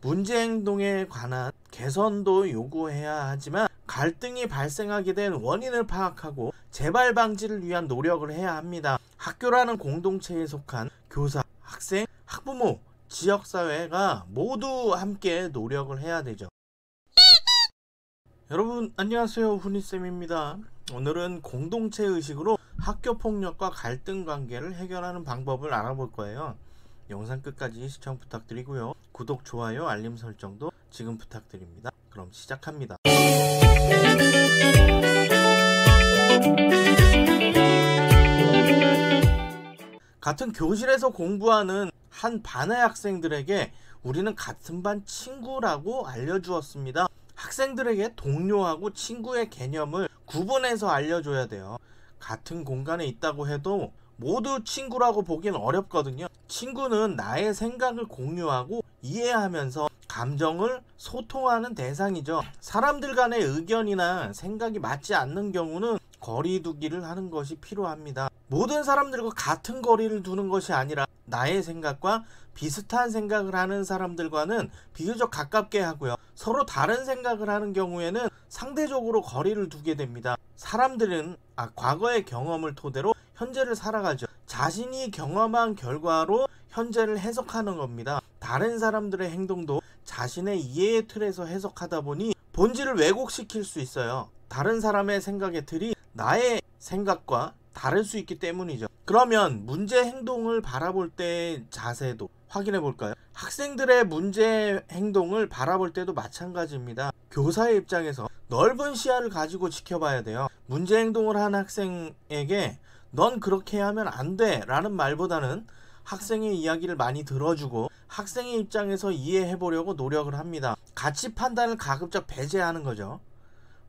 문제 행동에 관한 개선도 요구해야 하지만 갈등이 발생하게 된 원인을 파악하고 재발 방지를 위한 노력을 해야 합니다. 학교라는 공동체에 속한 교사, 학생, 학부모, 지역사회가 모두 함께 노력을 해야 되죠. 여러분 안녕하세요, 훈이쌤입니다. 오늘은 공동체 의식으로 학교폭력과 갈등 관계를 해결하는 방법을 알아볼 거예요. 영상 끝까지 시청 부탁드리고요. 구독, 좋아요, 알림 설정도 지금 부탁드립니다. 그럼 시작합니다. 같은 교실에서 공부하는 한 반의 학생들에게 우리는 같은 반 친구라고 알려주었습니다. 학생들에게 동료하고 친구의 개념을 구분해서 알려줘야 돼요. 같은 공간에 있다고 해도 모두 친구라고 보기는 어렵거든요. 친구는 나의 생각을 공유하고 이해하면서 감정을 소통하는 대상이죠. 사람들 간의 의견이나 생각이 맞지 않는 경우는 거리두기를 하는 것이 필요합니다. 모든 사람들과 같은 거리를 두는 것이 아니라 나의 생각과 비슷한 생각을 하는 사람들과는 비교적 가깝게 하고요. 서로 다른 생각을 하는 경우에는 상대적으로 거리를 두게 됩니다. 사람들은 과거의 경험을 토대로 현재를 살아가죠. 자신이 경험한 결과로 현재를 해석하는 겁니다. 다른 사람들의 행동도 자신의 이해의 틀에서 해석하다 보니 본질을 왜곡시킬 수 있어요. 다른 사람의 생각의 틀이 나의 생각과 다를 수 있기 때문이죠. 그러면 문제 행동을 바라볼 때의 자세도 확인해 볼까요? 학생들의 문제 행동을 바라볼 때도 마찬가지입니다. 교사의 입장에서 넓은 시야를 가지고 지켜봐야 돼요. 문제 행동을 한 학생에게 넌 그렇게 하면 안 돼 라는 말보다는 학생의 이야기를 많이 들어주고 학생의 입장에서 이해해 보려고 노력을 합니다. 가치 판단을 가급적 배제하는 거죠.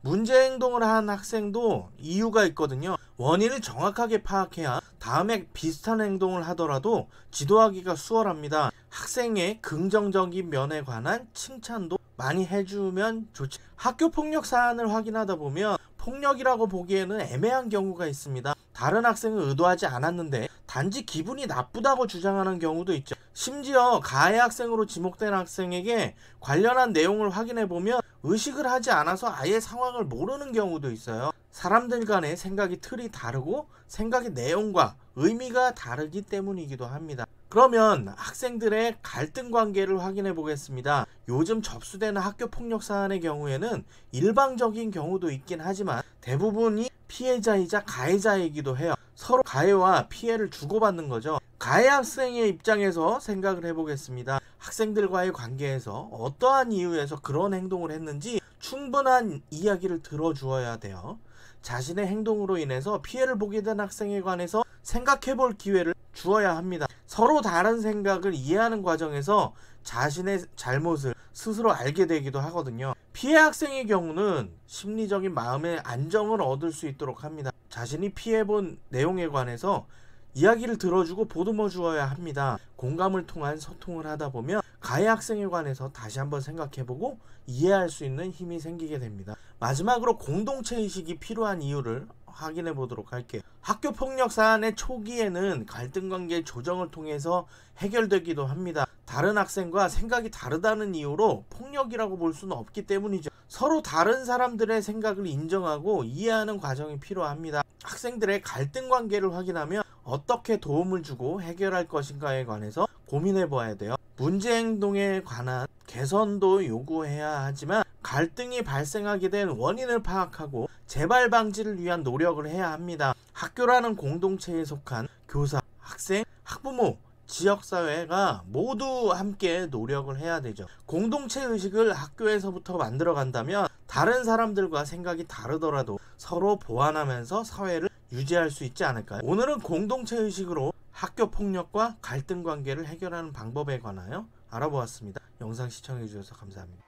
문제 행동을 한 학생도 이유가 있거든요. 원인을 정확하게 파악해야 다음에 비슷한 행동을 하더라도 지도하기가 수월합니다. 학생의 긍정적인 면에 관한 칭찬도 많이 해주면 좋지. 학교 폭력 사안을 확인하다 보면 폭력이라고 보기에는 애매한 경우가 있습니다. 다른 학생은 의도하지 않았는데 단지 기분이 나쁘다고 주장하는 경우도 있죠. 심지어 가해 학생으로 지목된 학생에게 관련한 내용을 확인해 보면 의식을 하지 않아서 아예 상황을 모르는 경우도 있어요. 사람들 간의 생각이 틀이 다르고 생각의 내용과 의미가 다르기 때문이기도 합니다. 그러면 학생들의 갈등 관계를 확인해 보겠습니다. 요즘 접수되는 학교 폭력 사안의 경우에는 일방적인 경우도 있긴 하지만 대부분이 피해자이자 가해자이기도 해요. 서로 가해와 피해를 주고받는 거죠. 가해 학생의 입장에서 생각을 해보겠습니다. 학생들과의 관계에서 어떠한 이유에서 그런 행동을 했는지 충분한 이야기를 들어주어야 돼요. 자신의 행동으로 인해서 피해를 보게 된 학생에 관해서 생각해 볼 기회를 주어야 합니다. 서로 다른 생각을 이해하는 과정에서 자신의 잘못을 스스로 알게 되기도 하거든요. 피해 학생의 경우는 심리적인 마음의 안정을 얻을 수 있도록 합니다. 자신이 피해본 내용에 관해서 이야기를 들어주고 보듬어 주어야 합니다. 공감을 통한 소통을 하다 보면 가해 학생에 관해서 다시 한번 생각해보고 이해할 수 있는 힘이 생기게 됩니다. 마지막으로 공동체 의식이 필요한 이유를 확인해 보도록 할게요. 학교 폭력 사안의 초기에는 갈등 관계 조정을 통해서 해결되기도 합니다. 다른 학생과 생각이 다르다는 이유로 폭력이라고 볼 수는 없기 때문이죠. 서로 다른 사람들의 생각을 인정하고 이해하는 과정이 필요합니다. 학생들의 갈등 관계를 확인하면 어떻게 도움을 주고 해결할 것인가에 관해서 고민해 보아야 돼요. 문제 행동에 관한 개선도 요구해야 하지만 갈등이 발생하게 된 원인을 파악하고 재발 방지를 위한 노력을 해야 합니다. 학교라는 공동체에 속한 교사, 학생, 학부모, 지역사회가 모두 함께 노력을 해야 되죠. 공동체 의식을 학교에서부터 만들어 간다면 다른 사람들과 생각이 다르더라도 서로 보완하면서 사회를 유지할 수 있지 않을까요? 오늘은 공동체 의식으로 학교 폭력과 갈등 관계를 해결하는 방법에 관하여 알아보았습니다. 영상 시청해 주셔서 감사합니다.